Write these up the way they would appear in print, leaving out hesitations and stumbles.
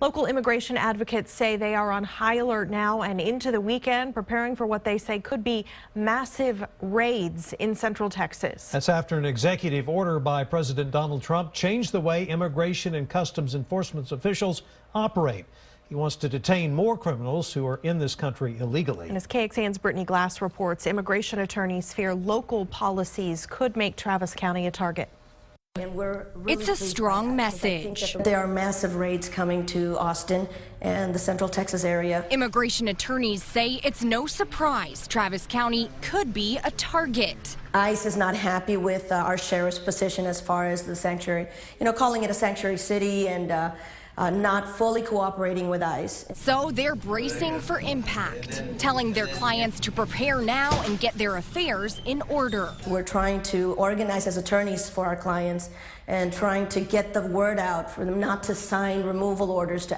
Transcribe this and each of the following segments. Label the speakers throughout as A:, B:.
A: Local immigration advocates say they are on high alert now and into the weekend, preparing for what they say could be massive raids in Central Texas.
B: That's after an executive order by President Donald Trump changed the way immigration and customs enforcement officials operate. He wants to detain more criminals who are in this country illegally.
A: And as KXAN's Brittany Glass reports, immigration attorneys fear local policies could make Travis County a target.
C: It's a strong message.
D: There are massive raids coming to Austin and the Central Texas area.
C: Immigration attorneys say it's no surprise Travis County could be a target.
D: ICE is not happy with our sheriff's position as far as the sanctuary, calling it a sanctuary city and not fully cooperating with ICE.
C: So they're bracing for impact, telling their clients to prepare now and get their affairs in order.
D: We're trying to organize as attorneys for our clients and trying to get the word out for them not to sign removal orders,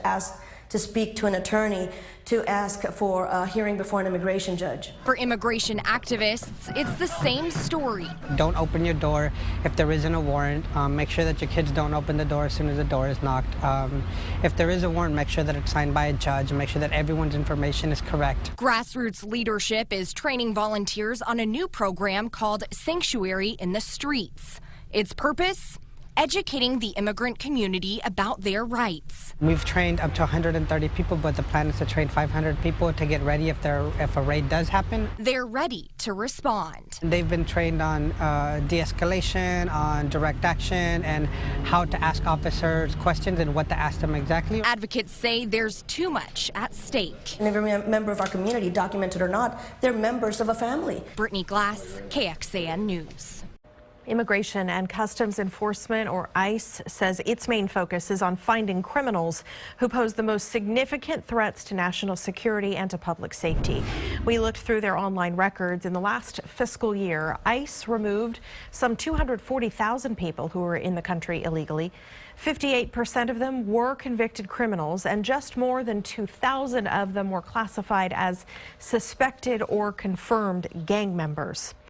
D: to speak to an attorney, to ask for a hearing before an immigration judge.
C: For immigration activists, it's the same story.
E: Don't open your door if there isn't a warrant. Make sure that your kids don't open the door as soon as the door is knocked. If there is a warrant, make sure that it's signed by a judge and make sure that everyone's information is correct.
C: Grassroots leadership is training volunteers on a new program called Sanctuary in the Streets. Its purpose? Educating the immigrant community about their rights.
E: We've trained up to 130 people, but the plan is to train 500 people to get ready if a raid does happen.
C: They're ready to respond.
E: They've been trained on de-escalation, on direct action, and how to ask officers questions and what to ask them exactly.
C: Advocates say there's too much at stake.
D: And every member of our community, documented or not, they're members of a family.
C: Brittany Glass, KXAN News.
A: Immigration and Customs Enforcement, or ICE, says its main focus is on finding criminals who pose the most significant threats to national security and to public safety. We looked through their online records. In the last fiscal year, ICE removed some 240,000 people who were in the country illegally. 58% of them were convicted criminals, and just more than 2,000 of them were classified as suspected or confirmed gang members.